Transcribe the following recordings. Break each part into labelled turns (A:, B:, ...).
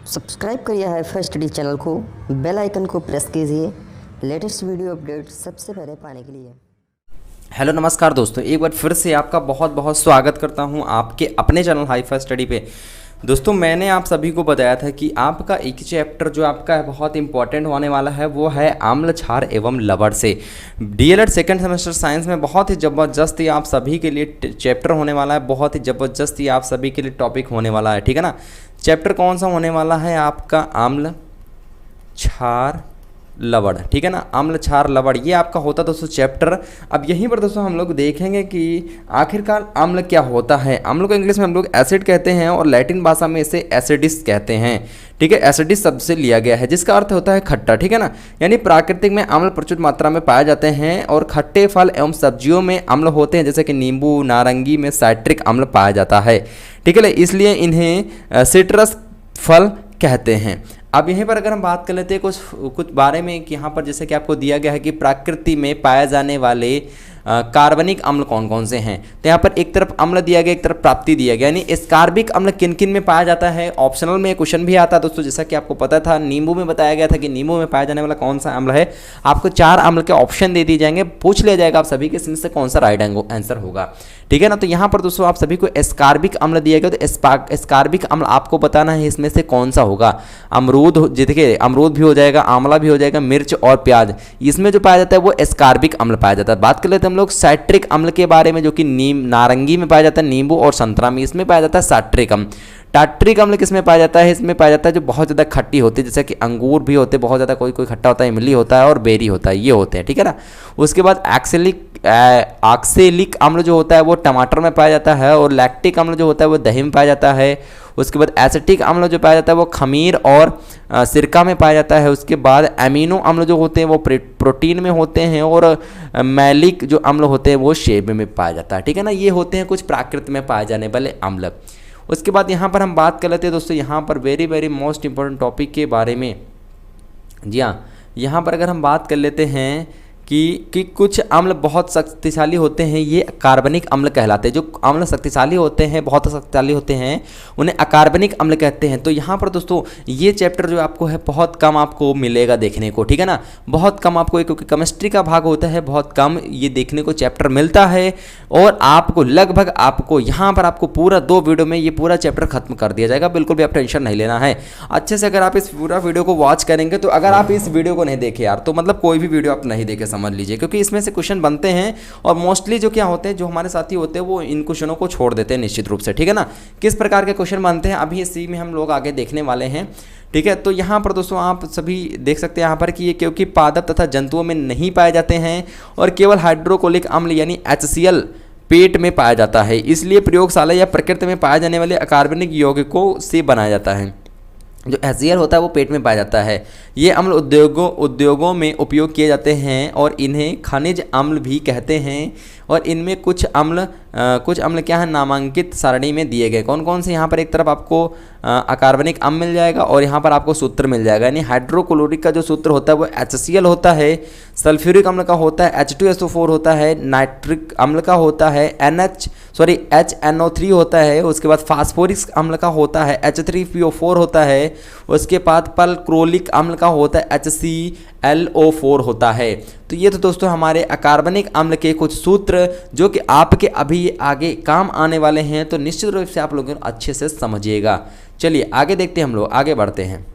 A: Subscribe करिए hi-fi study channel को, bell icon को प्रेस कीजिए लेटेस्ट वीडियो अपडेट सबसे पहले पाने के लिए।
B: हेलो नमस्कार दोस्तों, एक बार फिर से आपका बहुत बहुत स्वागत करता हूं आपके अपने चैनल हाईफाई स्टडी पे। दोस्तों मैंने आप सभी को बताया था कि आपका एक चैप्टर जो आपका बहुत इंपॉर्टेंट होने वाला है वो है आम्ल क्षार एवं लवण से। डीएलएड सेकंड सेमेस्टर साइंस में बहुत ही ज़बरदस्त ही आप सभी के लिए चैप्टर होने वाला है, बहुत ही ज़बरदस्त ही आप सभी के लिए टॉपिक होने वाला है, ठीक है ना। चैप्टर कौन सा होने वाला है आपका? आम्ल क्षार लवण, ठीक है ना। आम्ल क्षार लवण ये आपका होता दोस्तों चैप्टर। अब यहीं पर दोस्तों हम लोग देखेंगे कि आखिरकार आम्ल क्या होता है। आम्ल को इंग्लिश में हम लोग एसिड कहते हैं और लैटिन भाषा में इसे एसिडिस कहते हैं, ठीक है। एसिडिस शब्द से लिया गया है जिसका अर्थ होता है खट्टा, ठीक है ना। यानी प्राकृतिक में अम्ल प्रचुर मात्रा में पाए जाते हैं और खट्टे फल एवं सब्जियों में अम्ल होते हैं, जैसे कि नींबू नारंगी में साइट्रिक अम्ल पाया जाता है, ठीक है। इसलिए इन्हें सिट्रस फल कहते हैं। अब यहीं पर अगर हम बात कर लेते हैं कुछ बारे में कि यहाँ पर जैसे कि आपको दिया गया है कि प्रकृति में पाए जाने वाले कार्बनिक अम्ल कौन कौन से हैं। तो यहाँ पर एक तरफ अम्ल दिया गया, एक तरफ प्राप्ति दिया गया, यानी एस्कार्बिक अम्ल किन किन में पाया जाता है। ऑप्शनल में क्वेश्चन भी आता है दोस्तों, जैसा कि आपको पता था नींबू में बताया गया था कि नींबू में पाया जाने वाला कौन सा अम्ल है। आपको 4 अम्ल के ऑप्शन दे दिए जाएंगे, पूछ लिया जाएगा आप सभी के इसमें से कौन सा राइट आंसर होगा, ठीक है ना। तो यहाँ पर दोस्तों आप सभी को एस्कार्बिक अम्ल दिया गया, तो एस्कार्बिक अम्ल आपको बताना है इसमें से कौन सा होगा। अमरूद, देखिए अमरूद भी हो जाएगा, आंवला भी हो जाएगा, मिर्च और प्याज, इसमें जो पाया जाता है वो एस्कार्बिक अम्ल पाया जाता है। बात कर लेते हैं हम लोग साइट्रिक अम्ल के बारे में, जो कि नारंगी में पाया जाता है, नींबू और संतरा में, इसमें पाया जाता है साइट्रिक अम्ल। टाट्रिक अम्ल किसमें पाया जाता है? इसमें पाया जाता है जो बहुत ज़्यादा खट्टी होती है, जैसे कि अंगूर भी होते हैं बहुत ज़्यादा, कोई कोई खट्टा होता है, इमली होता है और बेरी होता है, ये होते हैं, ठीक है ना। उसके बाद ऑक्सेलिक अम्ल जो होता है वो टमाटर में पाया जाता है और लैक्टिक अम्ल जो होता है वो दही में पाया जाता है। उसके बाद एसिटिक अम्ल जो पाया जाता है वो खमीर और सिरका में पाया जाता है। उसके बाद एमिनो अम्ल जो होते हैं वो प्रोटीन में होते हैं और मैलिक जो अम्ल होते हैं वो शेब में पाया जाता है, ठीक है ना। ये होते हैं कुछ प्राकृत में पाए जाने वाले अम्ल। उसके बाद यहाँ पर हम बात कर लेते हैं दोस्तों यहाँ पर वेरी मोस्ट इंपॉर्टेंट टॉपिक के बारे में। जी हाँ, यहाँ पर अगर हम बात कर लेते हैं कि कुछ अम्ल बहुत शक्तिशाली होते हैं, ये कार्बनिक अम्ल कहलाते हैं। जो अम्ल शक्तिशाली होते हैं, बहुत शक्तिशाली होते हैं, उन्हें अकार्बनिक अम्ल कहते हैं। तो यहाँ पर दोस्तों ये चैप्टर जो आपको है बहुत कम आपको मिलेगा देखने को, ठीक है ना। बहुत कम आपको, क्योंकि केमिस्ट्री का भाग होता है, बहुत कम ये देखने को चैप्टर मिलता है। और आपको लगभग आपको यहाँ पर आपको पूरा 2 वीडियो में ये पूरा चैप्टर खत्म कर दिया जाएगा, बिल्कुल भी आप टेंशन नहीं लेना है। अच्छे से अगर आप इस पूरा वीडियो को वॉच करेंगे, तो अगर आप इस वीडियो को नहीं देखे यार, तो मतलब कोई भी वीडियो आप नहीं देखे समझ लीजिए, क्योंकि इसमें से क्वेश्चन बनते हैं और मोस्टली जो क्या होते हैं, जो हमारे साथी होते हैं वो इन क्वेश्चनों को छोड़ देते हैं निश्चित रूप से, ठीक है ना। किस प्रकार के क्वेश्चन बनते हैं अभी इसी में हम लोग आगे देखने वाले हैं, ठीक है। तो यहाँ पर दोस्तों आप सभी देख सकते हैं यहाँ पर कि ये क्योंकि पादप तथा जंतुओं में नहीं पाए जाते हैं और केवल हाइड्रोक्लोरिक अम्ल यानी HCl पेट में पाया जाता है, इसलिए प्रयोगशाला या प्रकृति में पाए जाने वाले अकार्बनिक यौगिकों से बनाया जाता है। जो HCl होता है वो पेट में पाया जाता है। ये अम्ल उद्योगों में उपयोग किए जाते हैं और इन्हें खनिज अम्ल भी कहते हैं। और इनमें कुछ अम्ल क्या है, नामांकित सारणी में दिए गए। कौन कौन से? यहाँ पर एक तरफ आपको अकार्बनिक अम्ल मिल जाएगा और यहाँ पर आपको सूत्र मिल जाएगा। यानी हाइड्रोक्लोरिक का जो सूत्र होता है वो HCl होता है, सल्फ्यूरिक अम्ल का होता है H2SO4 होता है, नाइट्रिक अम्ल का होता है HNO3 होता है। उसके बाद फास्फोरिक अम्ल का होता है H3PO4 होता है। उसके बाद परक्लोरिक अम्ल का होता है HClO4 होता है। तो ये तो दोस्तों हमारे अकार्बनिक अम्ल के कुछ सूत्र जो कि आपके अभी आगे काम आने वाले हैं, तो निश्चित रूप से आप लोग अच्छे से समझिएगा। चलिए आगे देखते हैं, हम लोग आगे बढ़ते हैं।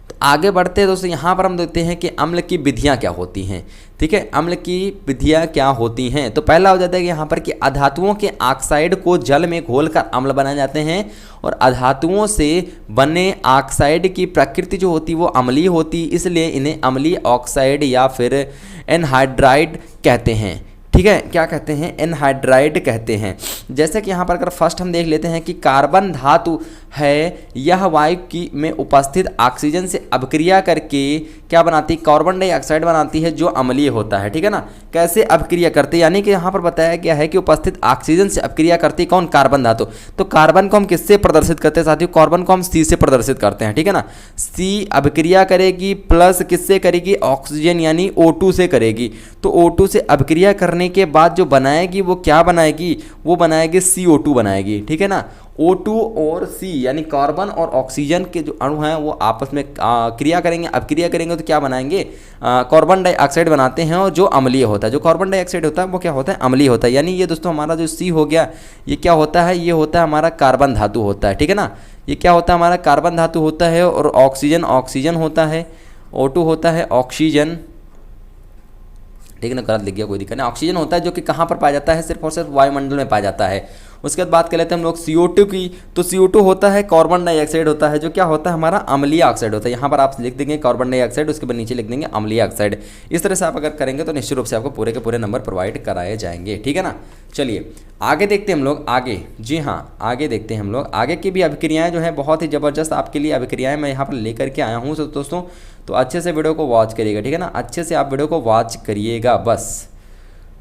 B: तो आगे बढ़ते हैं दोस्तों, यहाँ पर हम देखते हैं कि अम्ल की विधियाँ क्या होती हैं, ठीक है। अम्ल की विधियाँ क्या होती हैं, तो पहला हो जाता है कि यहाँ पर कि अधातुओं के ऑक्साइड को जल में घोलकर अम्ल बनाए जाते हैं और अधातुओं से बने ऑक्साइड की प्रकृति जो होती है वो अम्लीय होती, इसलिए इन्हें अम्लीय ऑक्साइड या फिर एनहाइड्राइड कहते हैं, ठीक है। क्या कहते हैं? एनहाइड्राइड कहते हैं। जैसे कि यहाँ पर अगर फर्स्ट हम देख लेते हैं कि कार्बन धातु है, यह वायु की में उपस्थित ऑक्सीजन से अभिक्रिया करके क्या बनाती है? कार्बन डाइऑक्साइड बनाती है जो अम्लीय होता है, ठीक है ना। कैसे अभिक्रिया करते हैं, यानी कि यहाँ पर बताया गया है कि उपस्थित ऑक्सीजन से अभिक्रिया करती कौन? कार्बन धातु। तो कार्बन को हम किससे प्रदर्शित करते हैं साथियों? कार्बन को हम C से प्रदर्शित करते हैं, ठीक है ना। C अभिक्रिया करेगी प्लस किससे करेगी? ऑक्सीजन यानी O2 से करेगी। तो O2 से अभिक्रिया करने के बाद जो बनाएगी वो क्या बनाएगी? वो बनाएगी CO2 बनाएगी, ठीक है ना। O2 और C यानी कार्बन और ऑक्सीजन के जो अणु हैं वो आपस में क्रिया करेंगे। अब क्रिया करेंगे तो क्या बनाएंगे, कार्बन डाइऑक्साइड बनाते हैं, और जो अम्लीय होता है, जो कार्बन डाइऑक्साइड होता है वो क्या होता है, अम्लीय होता है। यानी ये दोस्तों हमारा जो C हो गया, ये क्या होता है, ये होता है हमारा कार्बन धातु होता है, ठीक है ना। ये क्या होता है, हमारा कार्बन धातु होता है, और ऑक्सीजन ऑक्सीजन होता है, O2 होता है ऑक्सीजन, ठीक है ना, गलत लिख गया कोई दिक्कत नहीं। ऑक्सीजन होता है जो कि कहाँ पर पाया जाता है, सिर्फ और सिर्फ वायुमंडल में पाया जाता है। उसके बाद बात कर लेते हैं हम लोग CO2 की। तो CO2 होता है कार्बन डाइऑक्साइड होता है, जो क्या होता है, हमारा अम्लीय ऑक्साइड होता है। यहाँ पर आप लिख देंगे कार्बन डाइऑक्साइड, उसके बाद नीचे लिख देंगे अम्लीय ऑक्साइड। इस तरह से आप अगर करेंगे तो निश्चित रूप से आपको पूरे के पूरे नंबर प्रोवाइड कराए जाएंगे, ठीक है ना। चलिए आगे देखते हैं हम लोग आगे। जी हाँ, आगे देखते हैं हम लोग आगे की भी अभिक्रियाएँ जो है, बहुत ही ज़बरदस्त आपके लिए अभिक्रियाएँ मैं यहाँ पर लेकर के आया हूँ। तो दोस्तों तो अच्छे से वीडियो को वॉच करिएगा, ठीक है ना, अच्छे से आप वीडियो को वॉच करिएगा बस।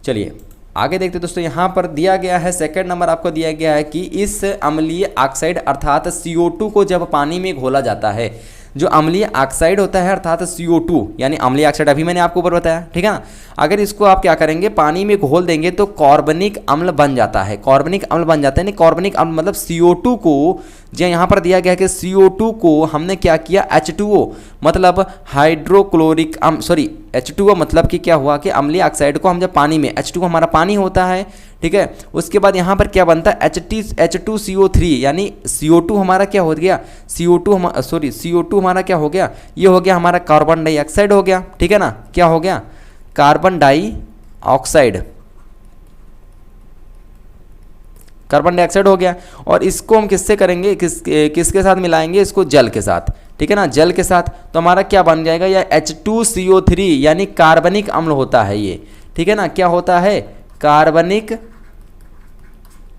B: चलिए आगे देखते दोस्तों, यहाँ पर दिया गया है सेकंड नंबर आपको दिया गया है कि इस अम्लीय ऑक्साइड अर्थात CO2 को जब पानी में घोला जाता है, जो अम्लीय ऑक्साइड होता है अर्थात CO2 यानी अम्लीय ऑक्साइड, अभी मैंने आपको ऊपर बताया, ठीक है ना। अगर इसको आप क्या करेंगे, पानी में घोल देंगे तो कार्बनिक अम्ल बन जाता है, कार्बनिक अम्ल बन जाता है। यानी कार्बनिक अम्ल मतलब CO2 को, जो यहाँ पर दिया गया है कि CO2 को हमने क्या किया, H2O मतलब हाइड्रोक्लोरिक सॉरी H2O मतलब कि क्या हुआ कि अम्लीय ऑक्साइड को हम जब पानी में, H2O हमारा पानी होता है, ठीक है, उसके बाद यहाँ पर क्या बनता है, H2CO3 यानी CO2 हमारा क्या हो गया, CO2 हमारा क्या हो गया, ये हो गया हमारा कार्बन डाइऑक्साइड हो गया, ठीक है ना, क्या हो गया, कार्बन डाइऑक्साइड, कार्बन डाइऑक्साइड हो गया। और इसको हम किससे करेंगे, किसके साथ मिलाएंगे, इसको जल के साथ, ठीक है ना, जल के साथ। तो हमारा क्या बन जाएगा, या H2CO3 यानी कार्बनिक अम्ल होता है ये, ठीक है ना, क्या होता है, कार्बनिक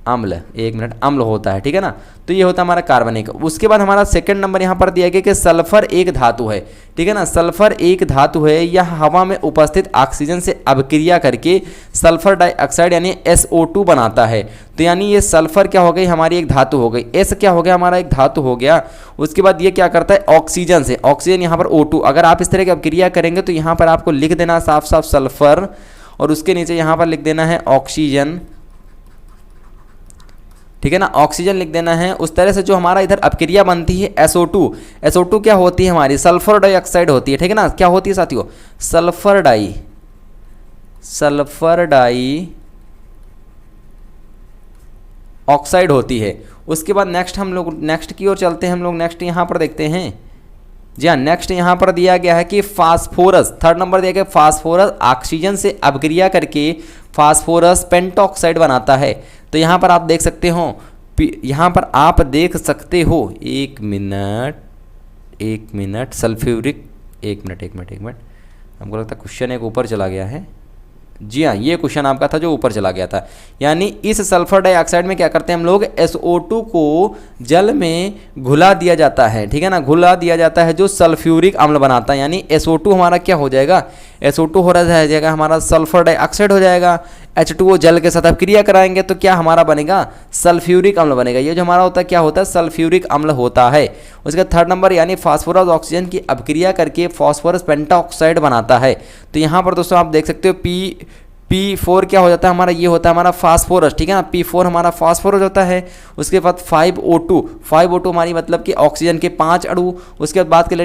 B: अम्ल, एक मिनट, अम्ल होता है, ठीक है ना। तो ये होता है हमारा कार्बनिक। उसके बाद हमारा सेकंड नंबर यहाँ पर दिया गया कि सल्फर एक धातु है, ठीक है ना, सल्फर एक धातु है, यह हवा में उपस्थित ऑक्सीजन से अभिक्रिया करके सल्फर डाइऑक्साइड यानी SO2 बनाता है। तो यानी ये सल्फर क्या हो गई, हमारी एक धातु हो गई, S क्या हो गया, हमारा एक धातु हो गया। उसके बाद ये क्या करता है, ऑक्सीजन से, ऑक्सीजन यहाँ पर O2, अगर आप इस तरह की अभिक्रिया करेंगे तो यहाँ पर आपको लिख देना साफ साफ सल्फर, और उसके नीचे यहाँ पर लिख देना है ऑक्सीजन, ठीक है ना, ऑक्सीजन लिख देना है। उस तरह से जो हमारा इधर अपक्रिया बनती है SO2, SO2 क्या होती है, हमारी सल्फर डाइऑक्साइड होती है, ठीक है ना, क्या होती है साथियों, सल्फर डाई ऑक्साइड होती है। उसके बाद नेक्स्ट हम लोग नेक्स्ट की ओर चलते हैं, हम लोग नेक्स्ट यहाँ पर देखते हैं। जी हाँ, नेक्स्ट यहाँ पर दिया गया है कि फास्फोरस, थर्ड नंबर दिया गया, फास्फोरस ऑक्सीजन से अपक्रिया करके फास्फोरस पेंटॉक्साइड बनाता है। तो यहाँ पर आप देख सकते हो, यहाँ पर आप देख सकते हो, एक मिनट सल्फ्यूरिक, एक मिनट हमको लगता है क्वेश्चन एक ऊपर चला गया है। जी हाँ, ये क्वेश्चन आपका था जो ऊपर चला गया था। यानी इस सल्फर डाइऑक्साइड में क्या करते हैं हम लोग, SO2 को जल में घुला दिया जाता है, ठीक है ना, घुला दिया जाता है, जो सल्फ्यूरिक अम्ल बनाता है। यानी SO2 हमारा क्या हो जाएगा, SO2 हो जाएगा हमारा सल्फर डाइऑक्साइड हो जाएगा, H2O जल के साथ अपक्रिया कराएंगे तो क्या हमारा बनेगा, सल्फ्यूरिक अम्ल बनेगा। ये जो हमारा होता है क्या होता है, सल्फ्यूरिक अम्ल होता है। उसका थर्ड नंबर यानी फास्फोरस ऑक्सीजन की अपक्रिया करके फास्फोरस पेंटाऑक्साइड बनाता है। तो यहाँ पर दोस्तों आप देख सकते हो P4 क्या हो जाता है हमारा, ये होता है हमारा फास्फोरस, ठीक है ना, P4 हमारा फास्फोरस होता है। उसके बाद 5O2 हमारी मतलब कि ऑक्सीजन के 5 अणु। उसके बाद बात कर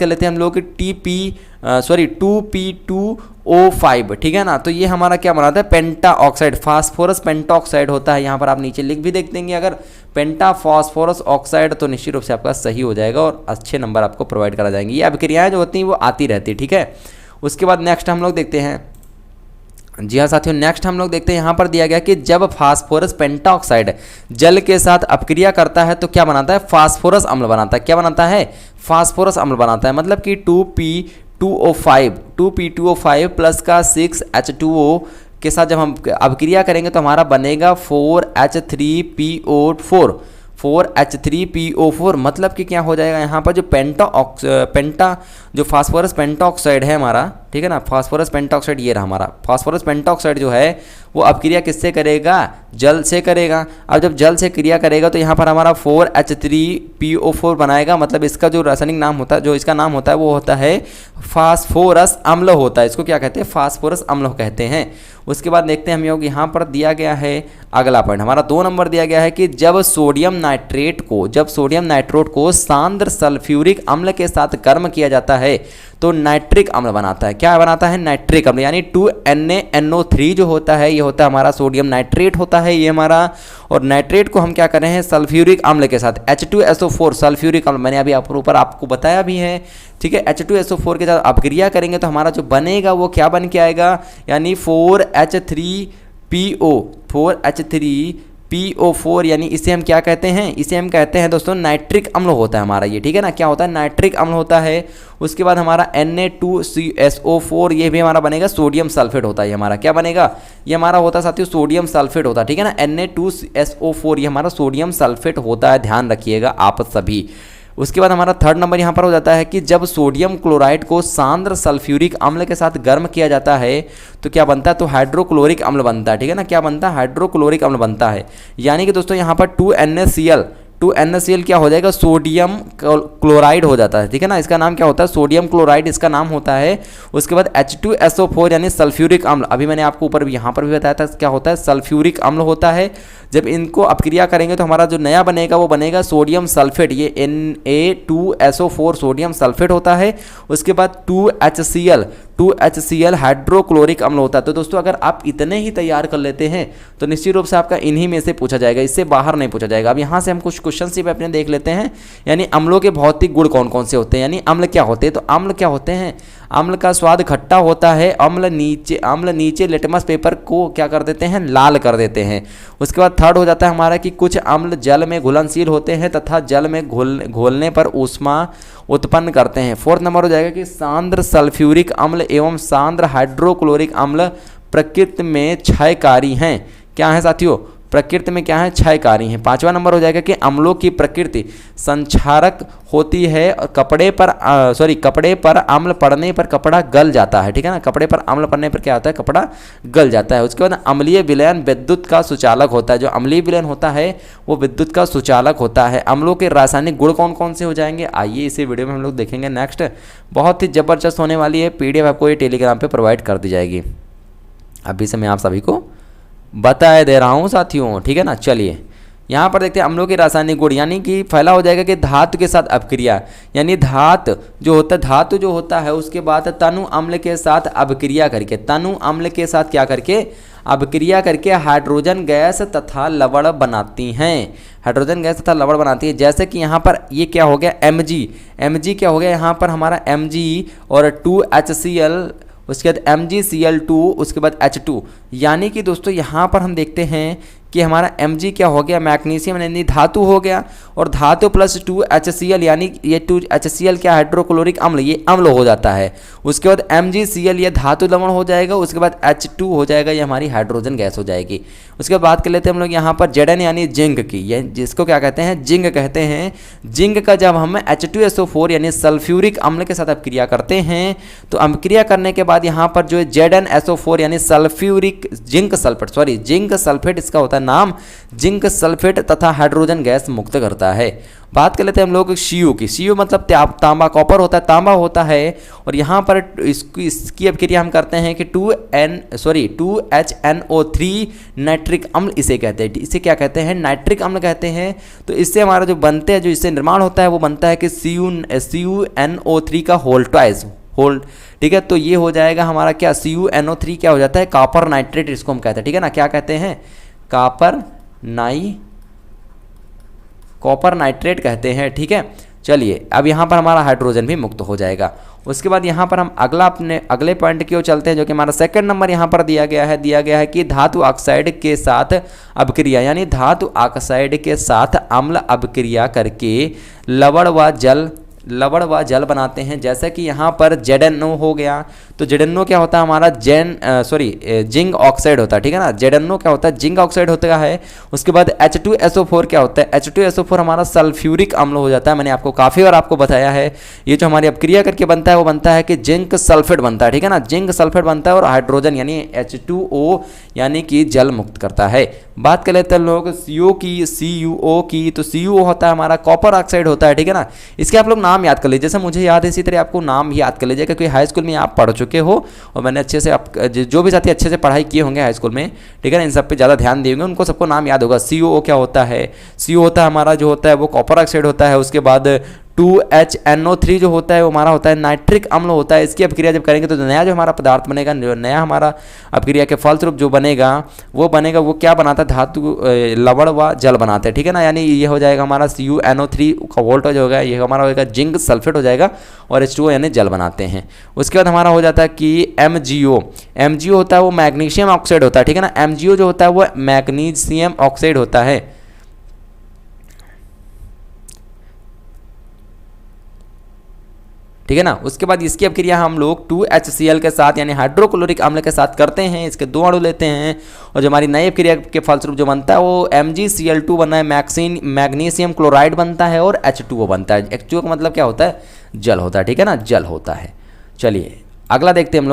B: लेते हैं हम लोग कि 2P2O5, ठीक है ना। तो ये हमारा क्या बनाता है, पेंटा ऑक्साइड, फास्फोरस पेंटाऑक्साइड होता है। यहाँ पर आप नीचे लिख भी देख देंगे अगर पेंटा फास्फोरस ऑक्साइड, तो निश्चित रूप से आपका सही हो जाएगा और अच्छे नंबर आपको प्रोवाइड करा जाएंगे। ये अभिक्रियाएं जो होती हैं वो आती रहती है, ठीक है। उसके बाद नेक्स्ट हम लोग देखते हैं, जी हाँ साथियों, नेक्स्ट हम लोग देखते हैं, यहाँ पर दिया गया कि जब फास्फोरस पेंटाऑक्साइड जल के साथ अपक्रिया करता है तो क्या बनाता है, फास्फोरस अम्ल बनाता है। क्या बनाता है, फास्फोरस अम्ल बनाता है। मतलब कि 2P2O5 प्लस का 6H2O के साथ जब हम अपक्रिया करेंगे तो हमारा बनेगा 4H3PO4 मतलब कि क्या हो जाएगा, यहाँ पर जो जो फास्फोरस पेंटाऑक्साइड है हमारा, ठीक है ना, फास्फोरस पेंटाऑक्साइड ये रहा हमारा, फास्फोरस पेंटाऑक्साइड जो है वो अपक्रिया किससे करेगा, जल से करेगा। अब जब जल से क्रिया करेगा तो यहाँ पर हमारा 4H3PO4 बनाएगा, मतलब इसका जो रासायनिक नाम होता है, जो इसका नाम होता है वो होता है फास्फोरस अम्ल होता है। इसको क्या कहते हैं, फास्फोरस अम्ल कहते हैं। उसके बाद देखते हैं हम लोग यहाँ पर दिया गया है अगला पॉइंट, हमारा 2 नंबर दिया गया है कि जब सोडियम नाइट्रेट को सांद्र सल्फ्यूरिक अम्ल के साथ गर्म किया जाता है तो नाइट्रिक अम्ल बनाता है। क्या बनाता है, नाइट्रिक अम्ल, यानी 2NaNO3 जो होता है ये होता है हमारा सोडियम नाइट्रेट होता है ये हमारा, और नाइट्रेट को हम क्या कर रहे हैं सल्फ्यूरिक अम्ल के साथ H2SO4 सल्फ्यूरिक अम्ल, मैंने अभी ऊपर आपको बताया भी है, ठीक है। H2SO4 के साथ अपक्रिया करेंगे तो हमारा जो बनेगा वो क्या बन के आएगा, यानी 4H3PO4 यानी इसे हम क्या कहते हैं, इसे हम कहते हैं दोस्तों नाइट्रिक अम्ल होता है हमारा ये, ठीक है ना। क्या होता है, नाइट्रिक अम्ल होता है। उसके बाद हमारा Na2SO4 ये भी हमारा बनेगा सोडियम सल्फेट होता है, ये हमारा क्या बनेगा, ये हमारा होता है साथियों सोडियम सल्फेट होता है, ठीक है ना। Na2SO4 ये हमारा सोडियम सल्फेट होता है, ध्यान रखिएगा आप सभी। उसके बाद हमारा 3rd नंबर यहाँ पर हो जाता है कि जब सोडियम क्लोराइड को सांद्र सल्फ्यूरिक अम्ल के साथ गर्म किया जाता है तो क्या बनता है, तो हाइड्रोक्लोरिक अम्ल बनता है, ठीक है ना। क्या बनता है, हाइड्रोक्लोरिक अम्ल बनता है। यानी कि दोस्तों यहाँ पर 2NaCl क्या हो जाएगा, सोडियम क्लोराइड हो जाता है, ठीक है ना। इसका नाम क्या होता है, सोडियम क्लोराइड इसका नाम होता है। उसके बाद H2SO4 यानी सल्फ्यूरिक अम्ल, अभी मैंने आपको ऊपर यहाँ पर भी बताया था क्या होता है, सल्फ्यूरिक अम्ल होता है। जब इनको अपक्रिया करेंगे तो हमारा जो नया बनेगा वो बनेगा सोडियम सल्फेट, ये Na2SO4 सोडियम सल्फेट होता है। उसके बाद 2HCl हाइड्रोक्लोरिक अम्ल होता है। तो दोस्तों अगर आप इतने ही तैयार कर लेते हैं तो निश्चित रूप से आपका इन्हीं में से पूछा जाएगा, इससे बाहर नहीं पूछा जाएगा। अब यहाँ से हम कुछ क्वेश्चन सिर्फ अपने देख लेते हैं, यानी अम्लों के भौतिक गुण कौन कौन से होते हैं, यानी अम्ल क्या होते हैं। तो अम्ल क्या होते हैं, अम्ल का स्वाद खट्टा होता है, अम्ल नीचे लिटमस पेपर को क्या कर देते हैं, लाल कर देते हैं। उसके बाद 3rd हो जाता है हमारा कि कुछ अम्ल जल में घुलनशील होते हैं तथा जल में घोलने पर ऊष्मा उत्पन्न करते हैं। 4th नंबर हो जाएगा कि सांद्र सल्फ्यूरिक अम्ल एवं सांद्र हाइड्रोक्लोरिक अम्ल प्रकृति में क्षयकारी हैं। क्या है साथियों, प्रकृति में क्या है, क्षयकारी हैं। 5वां नंबर हो जाएगा कि अम्लों की प्रकृति संक्षारक होती है और कपड़े पर अम्ल पड़ने पर कपड़ा गल जाता है, ठीक है ना। कपड़े पर अम्ल पड़ने पर क्या होता है, कपड़ा गल जाता है। उसके बाद अम्लीय विलयन विद्युत का सुचालक होता है, जो अम्लीय विलयन होता है वो विद्युत का सुचालक होता है। अम्लों के रासायनिक गुण कौन कौन से हो जाएंगे, आइए इसी वीडियो में हम लोग देखेंगे। नेक्स्ट बहुत ही ज़बरदस्त होने वाली है, PDF आपको ये टेलीग्राम पर प्रोवाइड कर दी जाएगी। अभी से मैं आप सभी को बता दे रहा हूँ साथियों, ठीक है ना। चलिए यहाँ पर देखते हैं अम्लों के रासायनिक गुण, यानी कि पहला हो जाएगा कि धातु के साथ अपक्रिया, यानी धातु जो होता है उसके बाद तनु अम्ल के साथ अपक्रिया करके, तनु अम्ल के साथ क्या करके, अपक्रिया करके हाइड्रोजन गैस तथा लवण बनाती हैं, हाइड्रोजन गैस तथा लवण बनाती है। जैसे कि यहाँ पर ये क्या हो गया, Mg क्या हो गया, यहाँ पर हमारा Mg और 2HCl, उसके बाद MgCl2, उसके बाद H2। यानी कि दोस्तों यहाँ पर हम देखते हैं कि हमारा Mg क्या हो गया, मैग्नीशियम यानी धातु हो गया, और धातु प्लस 2HCl यानी ये 2HCl क्या, हाइड्रोक्लोरिक अम्ल, ये अम्ल हो जाता है। उसके बाद MgCl ये धातु लवण हो जाएगा। उसके बाद H2 हो जाएगा, ये हमारी हाइड्रोजन गैस हो जाएगी। उसके बाद बात कर लेते हैं हम लोग यहाँ पर Zn यानी जिंक की, ये जिसको क्या कहते हैं, जिंक कहते हैं। जिंक का जब हम H2SO4 यानी सल्फ्यूरिक अम्ल के साथ अपक्रिया करते हैं तो अपक्रिया करने के बाद यहाँ पर जो है ZnSO4 यानी सल्फ्यूरिक जिंक सल्फेट इसका होता है नाम, जिंक सल्फेट तथा हाइड्रोजन गैस मुक्त करता है। बात कर लेते हैं हम लोग Cu की। Cu मतलब तांबा, कॉपर होता है, तांबा होता है। और यहाँ पर इसकी अपक्रिया हम करते हैं कि 2HNO3 नाइट्रिक अम्ल इसे कहते हैं। इसे क्या कहते हैं, नाइट्रिक अम्ल कहते हैं। तो इससे हमारा जो बनते हैं, जो इससे निर्माण होता है वो बनता है कि CuNO3 का होल्ड, ठीक है। तो ये हो जाएगा हमारा क्या, CuNO3 क्या हो जाता है, कॉपर नाइट्रेट इसको हम कहते हैं, ठीक है ना। क्या कहते हैं, कॉपर नाइट्रेट कहते हैं, ठीक है। चलिए अब यहाँ पर हमारा हाइड्रोजन भी मुक्त हो जाएगा। उसके बाद यहाँ पर हम अगले पॉइंट की ओर चलते हैं, जो कि हमारा 2nd नंबर यहाँ पर दिया गया है कि धातु ऑक्साइड के साथ अपक्रिया, यानी धातु ऑक्साइड के साथ अम्ल अपक्रिया करके लवण व जल लवण व जल बनाते हैं। जैसे कि यहाँ पर ZnO हो गया, तो ZnO क्या होता है हमारा जिंक ऑक्साइड होता है, ठीक है ना। ZnO क्या होता है, जिंक ऑक्साइड होता है। उसके बाद H2SO4 क्या होता है, H2SO4 हमारा सल्फ्यूरिक अम्ल हो जाता है। मैंने आपको काफ़ी बार आपको बताया है, ये जो हमारी अपक्रिया करके बनता है वो बनता है कि जिंक सल्फेट बनता है, ठीक है ना। जिंक सल्फेट बनता है और हाइड्रोजन यानी H2O यानी कि जल मुक्त करता है। बात कर लेते हैं लोग CuO की, तो CuO होता है हमारा कॉपर ऑक्साइड होता है, ठीक है ना। इसके आप लोग नाम याद कर लीजिए, जैसे मुझे याद है इसी तरह आपको नाम भी याद कर लीजिए, क्योंकि हाई स्कूल में आप पढ़ चुके हो और मैंने अच्छे से आप जो भी साथी अच्छे से पढ़ाई किए होंगे हाई स्कूल में, ठीक है ना, इन सब पे ज़्यादा ध्यान दिए होंगे, उनको सबको नाम याद होगा। CuO क्या होता है, CO होता है हमारा जो होता है वो कॉपर ऑक्साइड होता है। उसके बाद 2HNO3 जो होता है वो हमारा होता है नाइट्रिक अम्ल होता है। इसकी अपक्रिया जब करेंगे तो नया जो हमारा पदार्थ बनेगा, जो नया हमारा अपक्रिया के फलस्वरूप जो बनेगा वो क्या बनाता है, धातु लवण व जल बनाते हैं, ठीक है ना। यानी ये हो जाएगा हमारा CuNO3 का वोल्टेज होगा, ये हमारा होगा जिंक सल्फेट हो जाएगा और H2O यानी जल बनाते हैं। उसके बाद हमारा हो जाता है कि MgO होता है वो मैग्नीशियम ऑक्साइड होता है, ठीक है ना। MgO जो होता है वो मैग्नीशियम ऑक्साइड होता है, ठीक है ना। उसके बाद इसकी अपक्रिया हम लोग 2HCl के साथ यानी हाइड्रोक्लोरिक अम्ल के साथ करते हैं। इसके 2 अणु लेते हैं और जो हमारी नई अपक्रिया के फलस्वरूप जो बनता है वो MgCl2 बना है, मैग्नीशियम क्लोराइड बनता है और H2O बनता है। H2O का मतलब क्या होता है, जल होता है, ठीक है ना, जल होता है। चलिए अगला देखते हैं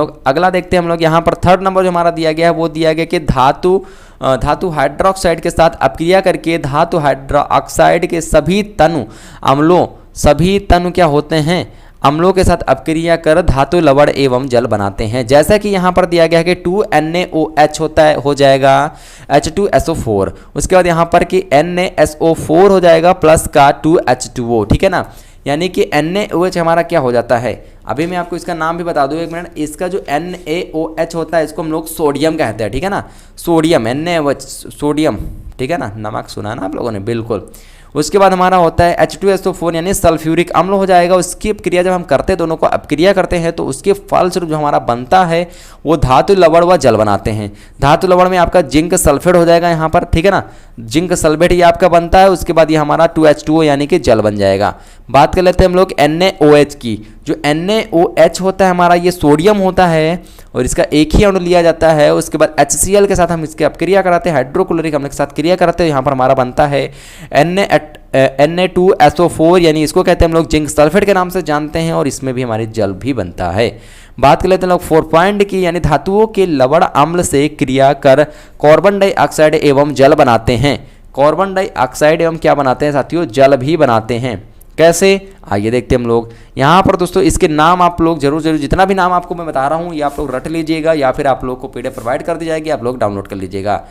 B: हम लोग। यहाँ पर 3rd नंबर जो हमारा दिया गया है वो दिया गया कि धातु हाइड्रोक्साइड के साथ अपक्रिया करके धातु हाइड्रोक्साइड के सभी तनु क्या होते हैं, अम्लों के साथ अपक्रिया कर धातु लवण एवं जल बनाते हैं। जैसा कि यहाँ पर दिया गया है कि 2NaOH होता है, हो जाएगा H2SO4। उसके बाद यहाँ पर कि NaSO4 हो जाएगा प्लस का 2H2O, ठीक है ना। यानी कि NaOH हमारा क्या हो जाता है, अभी मैं आपको इसका नाम भी बता दूँ 1 मिनट। इसका जो NaOH होता है इसको हम लोग सोडियम कहते हैं, ठीक है ना। सोडियम NaOH सोडियम, ठीक है ना, नमक सुना ना आप लोगों ने, बिल्कुल। उसके बाद हमारा होता है H2SO4 यानी सल्फ्यूरिक अम्ल हो जाएगा। उसकी अपक्रिया जब हम करते हैं, दोनों को अपक्रिया करते हैं तो उसके फलस्वरूप जो हमारा बनता है वो धातु लवण व जल बनाते हैं। धातु लवण में आपका जिंक सल्फेट हो जाएगा यहाँ पर, ठीक है ना, जिंक सल्फेट ये आपका बनता है। उसके बाद ये हमारा 2H2O यानी कि जल बन जाएगा। बात कर लेते हैं हम लोग NaOH की। जो NaOH होता है हमारा ये सोडियम होता है और इसका एक ही अणु लिया जाता है। उसके बाद HCl के साथ हम इसके अपक्रिया कराते हैं, हाइड्रोक्लोरिक अम्ल के साथ क्रिया कराते हैं, यहाँ पर हमारा बनता है Na2SO4 यानी इसको कहते हैं हम लोग जिंक सल्फेट के नाम से जानते हैं और इसमें भी हमारी जल भी बनता है। बात कर लेते हैं लोग 4 पॉइंट की, यानी धातुओं के लवण अम्ल से क्रिया कर कार्बन डाइऑक्साइड एवं जल बनाते हैं। कार्बन डाइऑक्साइड एवं क्या बनाते हैं साथियों, जल भी बनाते हैं। कैसे, आइए देखते हैं हम लोग। यहाँ पर दोस्तों इसके नाम आप लोग जरूर जितना भी नाम आपको मैं बता रहा हूँ ये आप लोग रट लीजिएगा या फिर आप लोग को PDF प्रोवाइड कर दी जाएगी, आप लोग डाउनलोड कर लीजिएगा।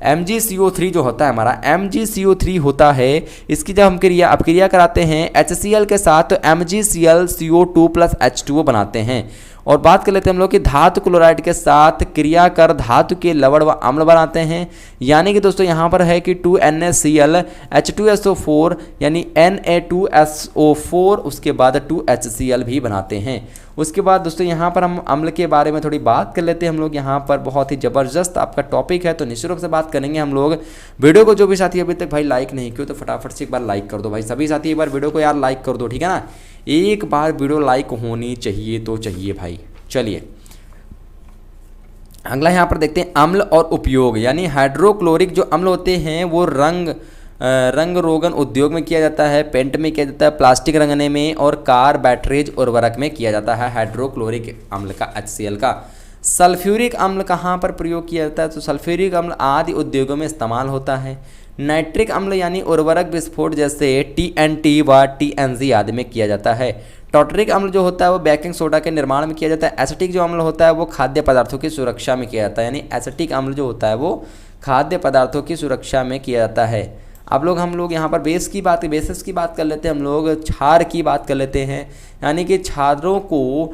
B: MgCO3 जो होता है हमारा, MgCO3 होता है, इसकी जब हम अपक्रिया कराते हैं HCl के साथ तो MgClCO2 प्लस H2O बनाते हैं। और बात कर लेते हैं हम लोग कि धातु क्लोराइड के साथ क्रिया कर धातु के लवण व अम्ल बनाते हैं। यानी कि दोस्तों यहाँ पर है कि 2NaCl H2SO4 यानी Na2SO4 उसके बाद 2HCl भी बनाते हैं। उसके बाद दोस्तों यहाँ पर हम अम्ल के बारे में थोड़ी बात कर लेते हैं हम लोग। यहाँ पर बहुत ही ज़बरदस्त आपका टॉपिक है तो निश्चित रूप से बात करेंगे हम लोग। वीडियो को जो भी साथी अभी तक भाई लाइक नहीं किया तो फटाफट से एक बार लाइक कर दो भाई, सभी साथी एक बार वीडियो को यार लाइक कर दो, ठीक है ना। एक बार वीडियो लाइक होनी चाहिए तो चाहिए भाई। चलिए अगला यहाँ पर देखते हैं अम्ल और उपयोग। यानी हाइड्रोक्लोरिक जो अम्ल होते हैं वो रंग रोगन उद्योग में किया जाता है, पेंट में किया जाता है, प्लास्टिक रंगने में और कार बैटरीज उर्वरक में किया जाता है हाइड्रोक्लोरिक अम्ल का, HCl का। सल्फ्यूरिक अम्ल कहाँ पर प्रयोग किया जाता है, तो सल्फ्यूरिक अम्ल आदि उद्योगों में इस्तेमाल होता है। नाइट्रिक अम्ल यानी उर्वरक विस्फोट जैसे TNT व TNZ आदि में किया जाता है। टॉटरिक अम्ल जो होता है वो बेकिंग सोडा के निर्माण में किया जाता है। एसिटिक जो अम्ल होता है वो खाद्य पदार्थों की सुरक्षा में किया जाता है। यानी एसिटिक अम्ल जो होता है वो खाद्य पदार्थों की सुरक्षा में किया जाता है। अब हम लोग यहाँ पर बेसिस की बात कर लेते हैं, हम लोग क्षार की बात कर लेते हैं। यानी कि क्षारों को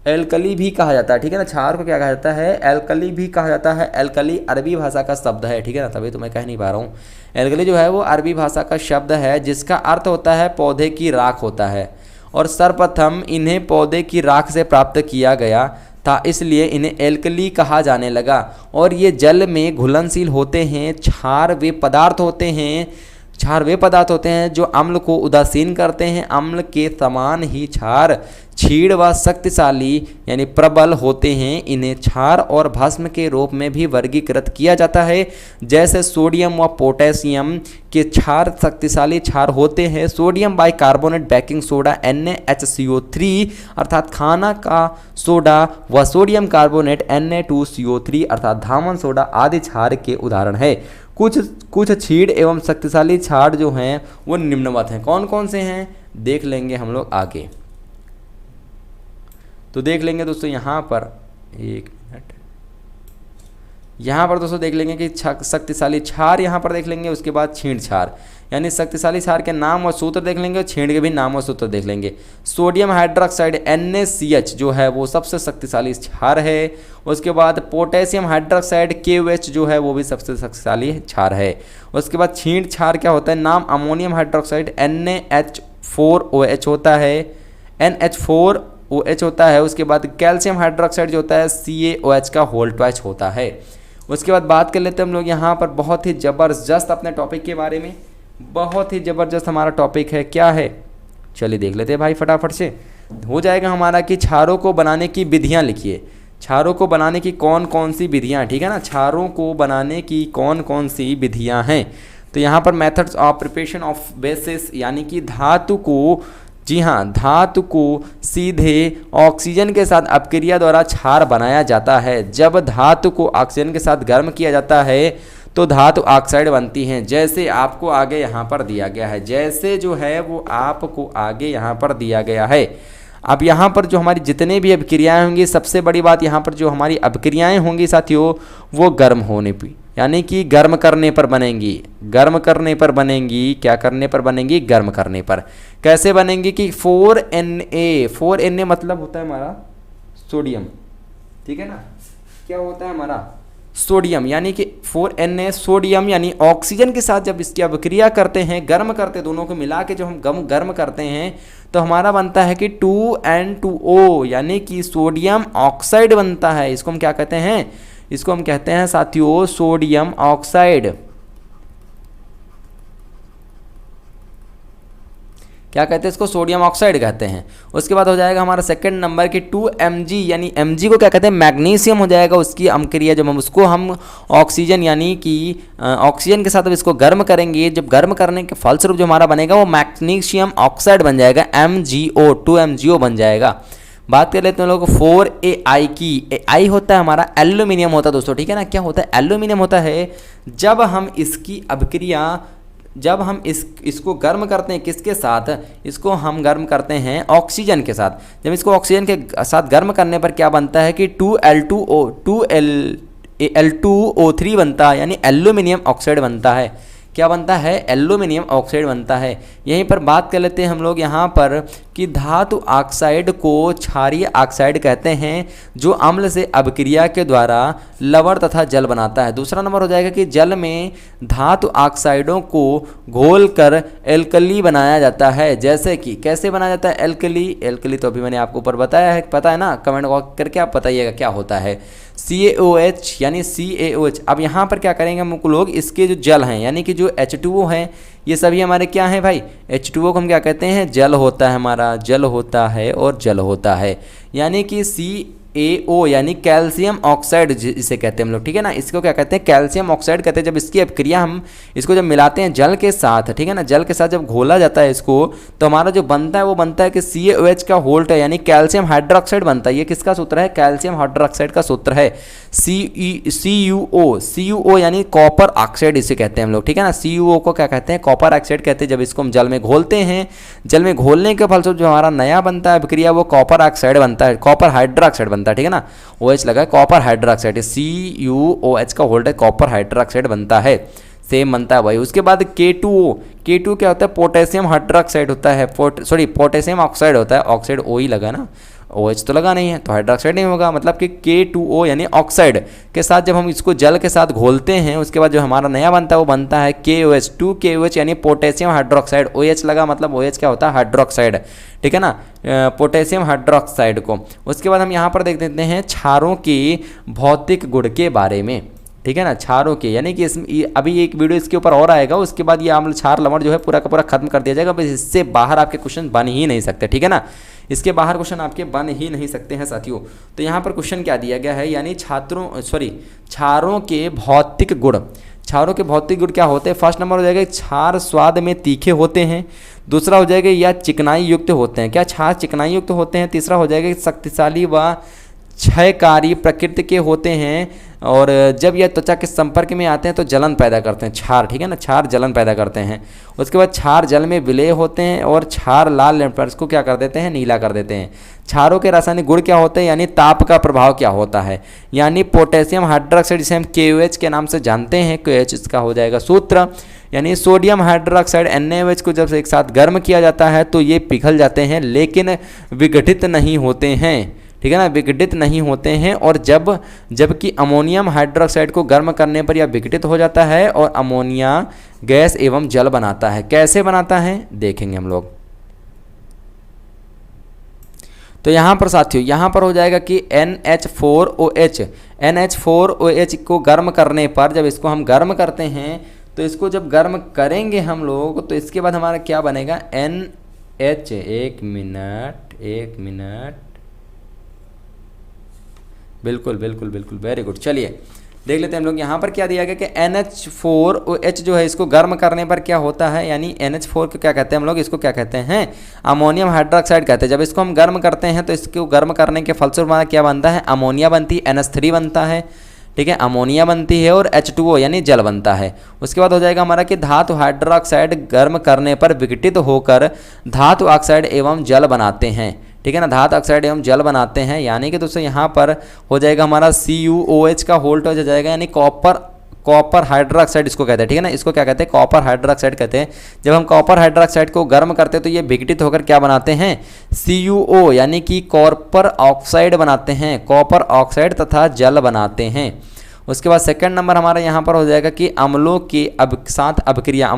B: एल्कली भी कहा जाता है, ठीक है ना। क्षार को क्या कहा जाता है, एल्कली भी कहा जाता है। एल्कली अरबी भाषा का शब्द है, ठीक है ना, तभी तो मैं कह नहीं पा रहा हूँ। एल्कली जो है वो अरबी भाषा का शब्द है जिसका अर्थ होता है पौधे की राख होता है और सर्वप्रथम इन्हें पौधे की राख से प्राप्त किया गया था, इसलिए इन्हें एल्कली कहा जाने लगा और ये जल में घुलनशील होते हैं। क्षार वे पदार्थ होते हैं क्षार वे पदार्थ होते हैं जो अम्ल को उदासीन करते हैं। अम्ल के समान ही क्षार क्षीण व शक्तिशाली यानी प्रबल होते हैं। इन्हें क्षार और भस्म के रूप में भी वर्गीकृत किया जाता है। जैसे सोडियम व पोटेशियम के क्षार शक्तिशाली क्षार होते हैं। Sodium bicarbonate, baking soda NaHCO3 अर्थात खाना का सोडा व सोडियम कार्बोनेट Na2CO3 अर्थात धामन सोडा आदि क्षार के उदाहरण है। कुछ क्षीण एवं शक्तिशाली क्षार जो हैं वो निम्नवत हैं। कौन कौन से हैं देख लेंगे हम लोग आगे। तो देख लेंगे दोस्तों यहाँ पर, एक मिनट, यहाँ पर दोस्तों देख लेंगे कि शक्तिशाली क्षार यहाँ पर देख लेंगे। उसके बाद क्षीण क्षार यानी शक्तिशाली क्षार के नाम और सूत्र देख लेंगे और क्षीण के भी नाम और सूत्र देख लेंगे। सोडियम हाइड्रोक्साइड NaCH जो है वो सबसे शक्तिशाली क्षार है। उसके बाद पोटेशियम हाइड्रोक्साइड KOH जो है वो भी सबसे शक्तिशाली क्षार है। उसके बाद क्षीण क्षार क्या होता है, नाम अमोनियम हाइड्रोक्साइड NaH4OH होता है, NH4OH होता है। उसके बाद कैल्शियम हाइड्रोक्साइड जो होता है CaOH का होल ट्वाइस होता है। उसके बाद बात कर लेते हैं हम लोग यहाँ पर बहुत ही ज़बरदस्त अपने टॉपिक के बारे में। बहुत ही ज़बरदस्त हमारा टॉपिक है, क्या है चलिए देख लेते हैं भाई फटाफट से। हो जाएगा हमारा कि क्षारों को बनाने की विधियाँ लिखिए। क्षारों को बनाने की कौन कौन सी विधियाँ, ठीक है ना, क्षारों को बनाने की कौन कौन सी विधियाँ हैं। तो यहाँ पर methods of preparation of basis यानी कि धातु को, जी हाँ, धातु को सीधे ऑक्सीजन के साथ अपक्रिया द्वारा क्षार बनाया जाता है। जब धातु को ऑक्सीजन के साथ गर्म किया जाता है तो धातु ऑक्साइड बनती हैं। जैसे आपको आगे यहाँ पर दिया गया है, जैसे जो है वो आपको आगे यहाँ पर दिया गया है। अब यहाँ पर जो हमारी जितने भी अभिक्रियाएँ होंगी, सबसे बड़ी बात यहाँ पर जो हमारी अभिक्रियाएँ होंगी साथियों वो गर्म होने पर, यानी कि गर्म करने पर बनेंगी। गर्म करने पर बनेंगी, क्या करने पर बनेंगी, गर्म करने पर। कैसे बनेंगी कि 4Na मतलब होता है हमारा सोडियम, ठीक है ना, क्या होता है हमारा सोडियम, यानी कि 4Na सोडियम यानी ऑक्सीजन के साथ जब इसकी अभिक्रिया करते हैं, गर्म करते हैं, दोनों को मिला के जब हम गर्म करते हैं तो हमारा बनता है कि 2N2O यानी कि सोडियम ऑक्साइड बनता है। इसको हम क्या कहते हैं, इसको हम कहते हैं साथियों सोडियम ऑक्साइड। क्या कहते हैं इसको, सोडियम ऑक्साइड कहते हैं। उसके बाद हो जाएगा हमारा सेकंड नंबर की 2Mg यानी Mg को क्या कहते हैं, मैग्नीशियम हो जाएगा। उसकी अम्लक्रिया जब हम उसको हम ऑक्सीजन यानी कि ऑक्सीजन के साथ अब इसको गर्म करेंगे, जब गर्म करने के फलस्वरूप जो हमारा बनेगा वो मैग्नीशियम ऑक्साइड बन जाएगा, MgO 2MgO बन जाएगा। बात कर लेते हैं लोग 4Ai की। Ai होता है हमारा एल्यूमिनियम होता है दोस्तों, ठीक है ना, क्या होता है, एल्यूमिनियम होता है। जब हम इसकी अभिक्रिया, जब हम इसको गर्म करते हैं, किसके साथ, इसको हम गर्म करते हैं ऑक्सीजन के साथ। जब इसको ऑक्सीजन के साथ गर्म करने पर क्या बनता है कि 2Al2O3 बनता है, यानी एल्यूमिनियम ऑक्साइड बनता है। क्या बनता है, एल्यूमिनियम ऑक्साइड बनता है। यहीं पर बात कर लेते हैं हम लोग यहाँ पर कि धातु ऑक्साइड को क्षारीय ऑक्साइड कहते हैं, जो अम्ल से अभिक्रिया के द्वारा लवण तथा जल बनाता है। दूसरा नंबर हो जाएगा कि जल में धातु ऑक्साइडों को घोलकर एल्कली बनाया जाता है। जैसे कि कैसे बनाया जाता है एल्कली, एल्कली तो अभी मैंने आपको ऊपर बताया है, पता है ना, कमेंट करके आप बताइएगा क्या होता है। CaOH यानी CaOH। अब यहाँ पर क्या करेंगे हम लोग, इसके जो जल हैं यानी कि जो H2O हैं, ये सभी हमारे क्या हैं भाई, H2O को हम क्या कहते हैं, जल होता है हमारा, जल होता है और जल होता है। यानी कि CaO यानी कैल्शियम ऑक्साइड जिसे कहते हैं हम लोग, ठीक है ना, इसको क्या कहते हैं, कैल्शियम ऑक्साइड कहते हैं। जब इसकी अभिक्रिया हम इसको जब मिलाते हैं जल के साथ, ठीक है ना, जल के साथ जब घोला जाता है इसको, तो हमारा जो बनता है वो बनता है कि CaOH का होल्ट है, यानी कैल्शियम हाइड्रोक्साइड बनता है। ये किसका सूत्र है, कैल्शियम हाइड्रोक्साइड का सूत्र है CuO यानी कॉपर ऑक्साइड इसे कहते हैं हम लोग, ठीक है ना। CuO को क्या कहते हैं, कॉपर ऑक्साइड कहते हैं। जब इसको हम जल में घोलते हैं, जल में घोलने के फलस्वरूप जो हमारा नया बनता है अभिक्रिया वो कॉपर ऑक्साइड बनता है, कॉपर हाइड्रोक्साइड बनता है, ठीक है ना, OH लगा है, कॉपर हाइड्रोक्साइड, CuOH का होल्ट है, कॉपर हाइड्रोक्साइड बनता है, सेम बनता है भाई। उसके बाद K2 क्या होता है, पोटेशियम हाइड्रोक्साइड होता है, पोटेशियम ऑक्साइड होता है, ऑक्साइड O ही लगा ना, OH तो लगा नहीं है तो हाइड्रोक्साइड नहीं होगा, मतलब कि K2O यानी ऑक्साइड के साथ जब हम इसको जल के साथ घोलते हैं, उसके बाद जो हमारा नया बनता है वो बनता है KOH 2KOH यानी पोटेशियम हाइड्रोक्साइड। OH लगा मतलब OH क्या होता है, हाइड्रोक्साइड, ठीक है ना, पोटेशियम हाइड्रोक्साइड को। उसके बाद हम यहाँ पर देख देते हैं क्षारों के भौतिक गुण के बारे में। ठीक है ना, क्षारों के, यानी कि अभी एक वीडियो इसके ऊपर और आएगा, उसके बाद ये अम्ल क्षार लवण जो है पूरा का पूरा खत्म कर दिया जाएगा। बस इससे बाहर आपके क्वेश्चन बन ही नहीं सकते, ठीक है ना, इसके बाहर क्वेश्चन आपके बन ही नहीं सकते हैं साथियों। तो यहाँ पर क्वेश्चन क्या दिया गया है, यानी क्षारों के भौतिक गुण। क्षारों के भौतिक गुण क्या होते हैं? फर्स्ट नंबर हो जाएगा क्षार स्वाद में तीखे होते हैं, दूसरा हो जाएगा या चिकनाई युक्त होते हैं। क्या क्षार चिकनाई युक्त होते हैं? तीसरा हो जाएगा शक्तिशाली व क्षयकारी प्रकृति के होते हैं, और जब यह त्वचा के संपर्क में आते हैं तो जलन पैदा करते हैं। क्षार, ठीक है ना, क्षार जलन पैदा करते हैं। उसके बाद क्षार जल में विलय होते हैं और क्षार लाल लेंपर्स को क्या कर देते हैं? नीला कर देते हैं। क्षारों के रासायनिक गुण क्या होते हैं, यानी ताप का प्रभाव क्या होता है, यानी पोटेशियम हाइड्रोक्साइड जिसे हम KOH के नाम से जानते हैं, KOH इसका हो जाएगा सूत्र, यानी सोडियम हाइड्रोक्साइड NaOH को जब एक साथ गर्म किया जाता है तो ये पिघल जाते हैं लेकिन विघटित नहीं होते हैं, ठीक है ना, विघटित नहीं होते हैं। और जबकि अमोनियम हाइड्रोक्साइड को गर्म करने पर यह विघटित हो जाता है और अमोनिया गैस एवं जल बनाता है। कैसे बनाता है देखेंगे हम लोग। तो यहाँ पर साथियों, यहाँ पर हो जाएगा कि NH4OH को गर्म करने पर, जब इसको हम गर्म करते हैं तो इसको जब गर्म करेंगे हम लोग तो इसके बाद हमारा क्या बनेगा? NH, एक मिनट, बिल्कुल, वेरी गुड। चलिए देख लेते हैं हम लोग, यहाँ पर क्या दिया गया कि NH4OH जो है इसको गर्म करने पर क्या होता है, यानी NH4 को क्या कहते हैं हम लोग? इसको क्या कहते हैं? अमोनियम हाइड्रोक्साइड कहते हैं। जब इसको हम गर्म करते हैं तो इसको गर्म करने के फलस्वरूप हमारा क्या बनता है? अमोनिया बनती है, NH3 बनता है, ठीक है, अमोनिया बनती है और H2O यानी जल बनता है। उसके बाद हो जाएगा हमारा कि धातु हाइड्रोक्साइड गर्म करने पर विघटित होकर धातु ऑक्साइड एवं जल बनाते हैं, ठीक है ना, धातु ऑक्साइड एवं जल बनाते हैं। यानी कि दोस्तों यहाँ पर हो जाएगा हमारा CuOH का होल्ट हो जाएगा, यानी कॉपर हाइड्रोक्साइड इसको कहते हैं, ठीक है ना, इसको क्या कहते हैं? कॉपर हाइड्रोक्साइड कहते हैं। जब हम कॉपर हाइड्रोक्साइड को गर्म करते हैं तो ये विघटित होकर क्या बनाते हैं? CuO यानी कि कॉपर ऑक्साइड बनाते हैं, कॉपर ऑक्साइड तथा जल बनाते हैं। उसके बाद सेकंड नंबर हमारा यहाँ पर हो जाएगा कि अम्लों के साथ अभिक्रिया,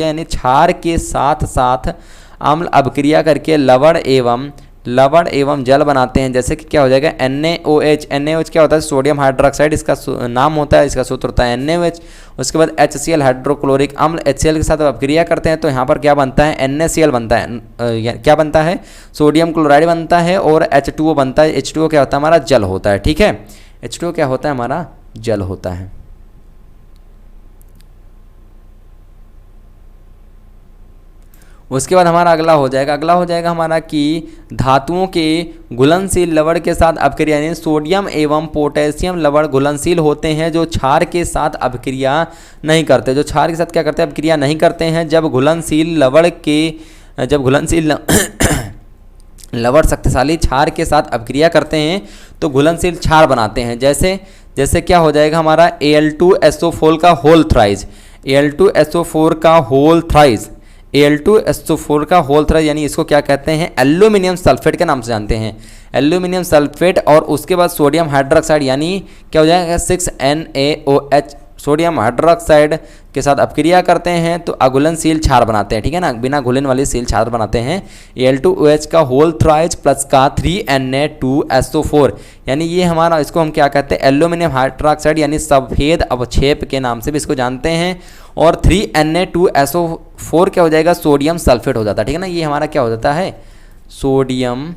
B: यानी क्षार के साथ साथ अम्ल अभिक्रिया करके लवण एवं जल बनाते हैं। जैसे कि क्या हो जाएगा? NaOH क्या होता है? सोडियम हाइड्रोक्साइड इसका नाम होता है, इसका सूत्र होता है NaOH। उसके बाद HCl हाइड्रोक्लोरिक अम्ल HCl के साथ अभिक्रिया करते हैं तो यहाँ पर क्या बनता है? NaCl बनता है। क्या बनता है? सोडियम क्लोराइड बनता है और H2O बनता है। H2O क्या होता है? हमारा जल होता है, ठीक है, H2O क्या होता है? हमारा जल होता है। उसके बाद हमारा अगला हो जाएगा हमारा कि धातुओं के घुलनशील लवण के साथ अभिक्रिया, यानी सोडियम एवं पोटेशियम लवण घुलनशील होते हैं जो क्षार के साथ अभिक्रिया नहीं करते। जो क्षार के साथ क्या करते हैं? अभिक्रिया नहीं करते हैं। जब घुलनशील लवण शक्तिशाली क्षार के साथ अभिक्रिया करते हैं तो घुलनशील क्षार बनाते हैं। जैसे क्या हो जाएगा हमारा? Al2SO4 का होल थ्राइज, Al2SO4 का होल थ्राइज, यानी इसको क्या कहते हैं? एल्यूमिनियम सल्फेट के नाम से जानते हैं, एल्यूमिनियम सल्फेट। और उसके बाद सोडियम हाइड्रोक्साइड, यानी क्या हो जाएगा? 6NaOH, सोडियम हाइड्रोक्साइड के साथ अपक्रिया करते हैं तो अघुलनशील क्षार बनाते हैं, ठीक है ना, बिना घुलन वाली शील क्षार बनाते हैं। Al2OH का होल थ्राइज प्लस का 3Na2SO4, यानी ये हमारा, इसको हम क्या कहते हैं? एल्यूमिनियम हाइड्रोक्साइड यानी सफ़ेद अवक्षेप के नाम से भी इसको जानते हैं। और 3Na2SO4 क्या हो जाएगा? सोडियम सल्फेट हो जाता है, ठीक है ना, ये हमारा क्या हो जाता है? सोडियम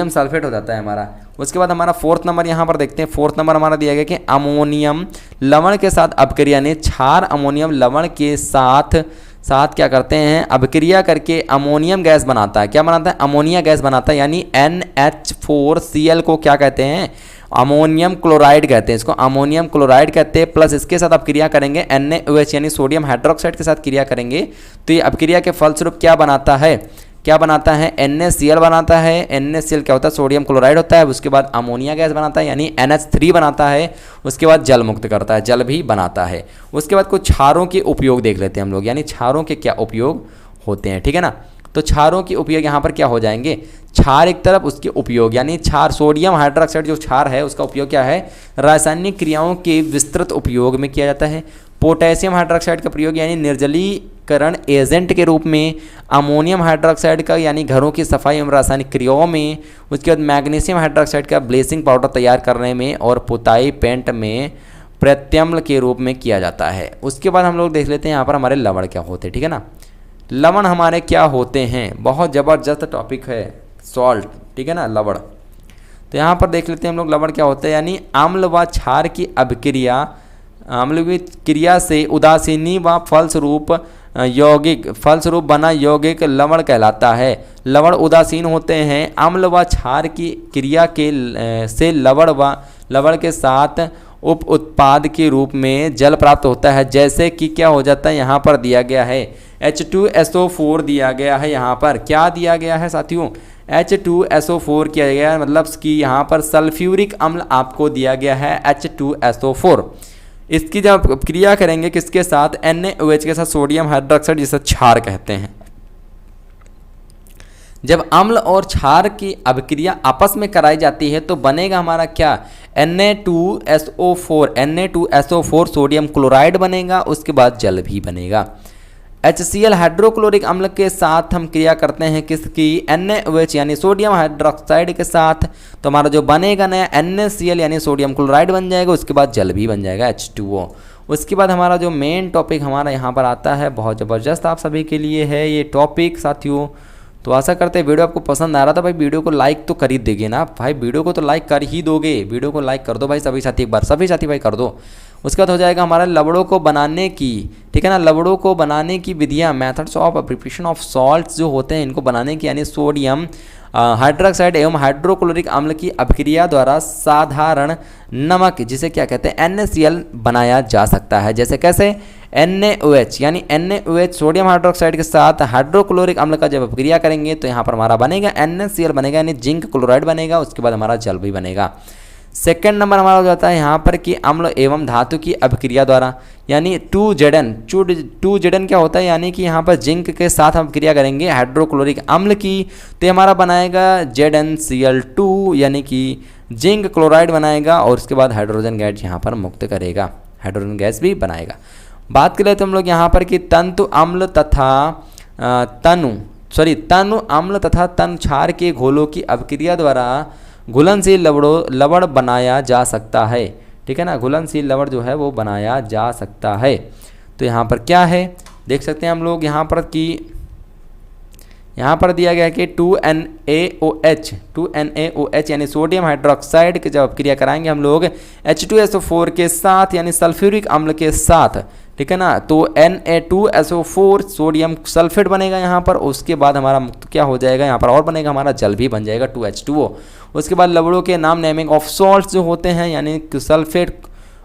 B: सल्फेट हो जाता है हमारा। उसके बाद हमारा फोर्थ नंबर यहाँ पर देखते हैं। फोर्थ नंबर हमारा दिया गया कि अमोनियम लवण के साथ अभिक्रिया, ने क्षार अमोनियम लवण के साथ क्या करते हैं? अभिक्रिया करके अमोनियम गैस बनाता है। क्या बनाता है? अमोनिया गैस बनाता है, यानी NH4Cl को क्या कहते हैं? अमोनियम क्लोराइड कहते हैं, इसको अमोनियम क्लोराइड कहते हैं। प्लस इसके साथ अब क्रिया करेंगे NaOH यानी सोडियम हाइड्रोक्साइड के साथ क्रिया करेंगे तो ये अपक्रिया के फलस्वरूप क्या बनाता है? NaCl बनाता है। NaCl क्या होता है? सोडियम क्लोराइड होता है। उसके बाद अमोनिया गैस बनाता है यानी NH3 बनाता है। उसके बाद जल मुक्त करता है, जल भी बनाता है। उसके बाद कुछ क्षारों के उपयोग देख लेते हैं हम लोग, यानी क्षारों के क्या उपयोग होते हैं, ठीक है ना। तो क्षारों के उपयोग यहाँ पर क्या हो जाएंगे? क्षार एक तरफ, उसके उपयोग, यानी क्षार सोडियम हाइड्रोक्साइड जो क्षार है उसका उपयोग क्या है? रासायनिक क्रियाओं के विस्तृत उपयोग में किया जाता है। पोटेशियम हाइड्रोक्साइड का प्रयोग यानी निर्जलीय शुद्धिकरण एजेंट के रूप में अमोनियम हाइड्रोक्साइड का यानी घरों की सफाई एवं रासायनिक क्रियाओं में, उसके बाद मैग्नीशियम हाइड्रोक्साइड का ब्लीचिंग पाउडर तैयार करने में और पुताई पेंट में प्रत्याम्ल के रूप में किया जाता है। उसके बाद हम लोग देख लेते हैं यहाँ पर हमारे लवण क्या होते हैं, ठीक है ना। लवण हमारे क्या होते हैं, बहुत ज़बरदस्त टॉपिक है सॉल्ट, ठीक है ना, लवण। तो यहाँ पर देख लेते हैं हम लोग लवण क्या होता है, यानी अम्ल व क्षार की अभिक्रिया, अम्ल की क्रिया से उदासीनी व फलस्वरूप बना यौगिक लवण कहलाता है। लवण उदासीन होते हैं। अम्ल व क्षार की क्रिया से लवण के साथ उप उत्पाद के रूप में जल प्राप्त होता है। जैसे कि क्या हो जाता है, यहाँ पर दिया गया है H2SO4 दिया गया है। यहाँ पर क्या दिया गया है साथियों, H2SO4 किया गया है, मतलब कि यहाँ पर सल्फ्यूरिक अम्ल आपको दिया गया है H2SO4। इसकी जब क्रिया करेंगे किसके साथ, NaOH के साथ, सोडियम हाइड्रोक्साइड जिसे क्षार कहते हैं। जब अम्ल और क्षार की अभिक्रिया आपस में कराई जाती है तो बनेगा हमारा क्या, Na2SO4 सोडियम क्लोराइड बनेगा। उसके बाद जल भी बनेगा। HCl हाइड्रोक्लोरिक अम्ल के साथ हम क्रिया करते हैं किसकी, NaOH यानी सोडियम हाइड्रोक्साइड के साथ, तो हमारा जो बनेगा नया NaCl यानी सोडियम क्लोराइड बन जाएगा। उसके बाद जल भी बन जाएगा H2O। उसके बाद हमारा जो मेन टॉपिक हमारा यहाँ पर आता है, बहुत ज़बरदस्त आप सभी के लिए है ये टॉपिक साथियों। तो आशा करते हैं वीडियो आपको पसंद आ रहा था भाई। वीडियो को लाइक तो कर ही देंगे ना भाई, वीडियो को तो लाइक कर ही दोगे, वीडियो को लाइक कर दो भाई सभी साथी, एक बार सभी साथी भाई कर दो। उसके बाद हो जाएगा हमारा लवड़ों को बनाने की, ठीक है ना, लवड़ों को बनाने की विधियाँ, methods of preparation of salts जो होते हैं इनको बनाने की, यानी सोडियम हाइड्रोक्साइड एवं हाइड्रोक्लोरिक अम्ल की अभिक्रिया द्वारा साधारण नमक जिसे क्या कहते हैं NaCl बनाया जा सकता है। जैसे कैसे, NaOH यानी NaOH सोडियम हाइड्रोक्साइड के साथ हाइड्रोक्लोरिक अम्ल का जब अभिक्रिया करेंगे तो यहाँ पर हमारा बनेगा NaCl बनेगा, यानी जिंक क्लोराइड बनेगा। उसके बाद हमारा जल भी बनेगा। सेकेंड नंबर हमारा हो जाता है यहाँ पर कि अम्ल एवं धातु की अभिक्रिया द्वारा, यानी 2Zn क्या होता है, यानी कि यहाँ पर जिंक के साथ हम क्रिया करेंगे हाइड्रोक्लोरिक अम्ल की, तो हमारा बनाएगा ZnCl2 यानी कि जिंक क्लोराइड बनाएगा। और उसके बाद हाइड्रोजन गैस यहाँ पर मुक्त करेगा, हाइड्रोजन गैस भी बनाएगा। बात करें तो हम लोग यहाँ पर कि तंतु अम्ल तथा तनु अम्ल तथा तनु क्षार के घोलों की अभिक्रिया द्वारा घुलनशील लवण बनाया जा सकता है, ठीक है ना, घुलनशील लवण जो है वो बनाया जा सकता है। तो यहाँ पर क्या है देख सकते हैं हम लोग यहाँ पर कि यहाँ पर दिया गया है कि 2NaOH यानी सोडियम हाइड्रोक्साइड की जब अभिक्रिया कराएंगे हम लोग H2SO4 के साथ यानी सल्फ्यूरिक अम्ल के साथ, ठीक है ना, तो Na2SO4 सोडियम सल्फेट बनेगा यहाँ पर। उसके बाद हमारा मुक्त क्या हो जाएगा यहाँ पर, और बनेगा हमारा जल भी बन जाएगा 2H2O। उसके बाद लवड़ों के नाम नेमिंग ऑफ सॉल्ट्स जो होते हैं, यानी सल्फेट,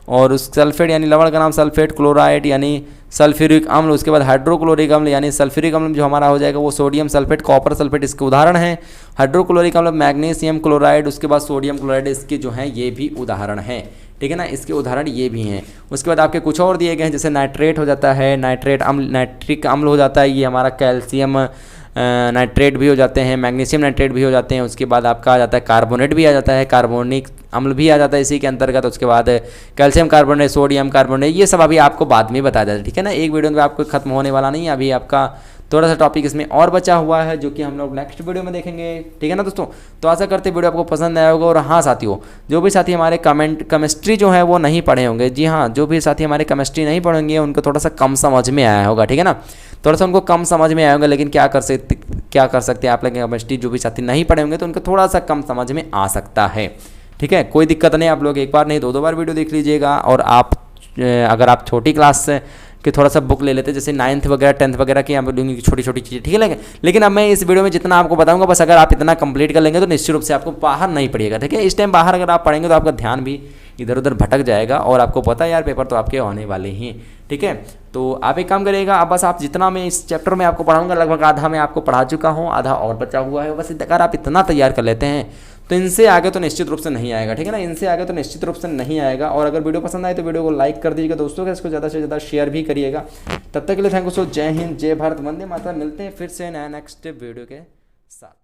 B: और उस सल्फेट यानी लवण का नाम सल्फेट, क्लोराइड यानी सल्फ्यूरिक अम्ल, उसके बाद हाइड्रोक्लोरिक अम्ल यानी सल्फ्यूरिक अम्ल जो हमारा हो जाएगा वो सोडियम सल्फेट, कॉपर सल्फेट इसके उदाहरण हैं। हाइड्रोक्लोरिक अम्ल मैग्नीशियम क्लोराइड, उसके बाद सोडियम क्लोराइड इसके जो हैं ये भी उदाहरण हैं, ठीक है ना, इसके उदाहरण ये भी हैं। उसके बाद आपके कुछ और दिए गए हैं, जैसे नाइट्रेट हो जाता है, नाइट्रिक अम्ल हो जाता है, ये हमारा कैल्शियम नाइट्रेट भी हो जाते हैं, मैग्नीशियम नाइट्रेट भी हो जाते हैं। उसके बाद आपका आ जाता है कार्बोनेट भी आ जाता है, कार्बोनिक अम्ल भी आ जाता है इसी के अंतर्गत। उसके बाद कैल्शियम कार्बोनेट, सोडियम कार्बोनेट, ये सब अभी आपको बाद में बताया जाता है, ठीक है ना, एक वीडियो में आपको खत्म होने वाला नहीं है। अभी आपका थोड़ा सा टॉपिक इसमें और बचा हुआ है जो कि हम लोग नेक्स्ट वीडियो में देखेंगे, ठीक है ना दोस्तों। तो आशा करते वीडियो आपको पसंद आया होगा। और हाँ साथियों, जो भी साथी हमारे केमिस्ट्री जो है वो नहीं पढ़े होंगे, जी हाँ, जो भी साथी हमारे केमिस्ट्री नहीं पढ़ेंगे उनको थोड़ा सा कम समझ में आया होगा, ठीक है ना, थोड़ा सा उनको कम समझ में आया होगा। लेकिन क्या कर सकते हैं आप लोग, केमिस्ट्री जो भी साथी नहीं पढ़े होंगे तो उनको थोड़ा सा कम समझ में आ सकता है, ठीक है, कोई दिक्कत नहीं। आप लोग एक बार नहीं 2-2 बार वीडियो देख लीजिएगा। और आप अगर आप छोटी क्लास से कि थोड़ा सा बुक ले लेते, जैसे 9th वगैरह 10th वगैरह की, यहाँ पर छोटी छोटी चीज़ें, ठीक है। लेकिन अब मैं इस वीडियो में जितना आपको बताऊंगा, बस अगर आप इतना कंप्लीट कर लेंगे तो निश्चित रूप से आपको बाहर नहीं पड़ेगा, ठीक है। इस टाइम बाहर अगर आप पढ़ेंगे तो आपका ध्यान भी इधर उधर भटक जाएगा, और आपको पता है यार पेपर तो आपके होने वाले ही, ठीक है। तो आप एक काम करिएगा, अब बस आप जितना मैं इस चैप्टर में आपको पढ़ाऊंगा लगभग आधा मैं आपको पढ़ा चुका हूँ, आधा और बचा हुआ है। बस अगर आप इतना तैयार कर लेते हैं तो इनसे आगे तो निश्चित रूप से नहीं आएगा, ठीक है ना, इनसे आगे तो निश्चित रूप से नहीं आएगा। और अगर वीडियो पसंद आए तो वीडियो को लाइक कर दीजिएगा दोस्तों के, इसको ज़्यादा से ज़्यादा शेयर भी करिएगा। तब तक के लिए थैंक यू सो, जय हिंद, जय भारत, वंदे मातरम। मिलते हैं फिर से नया नेक्स्ट वीडियो के साथ।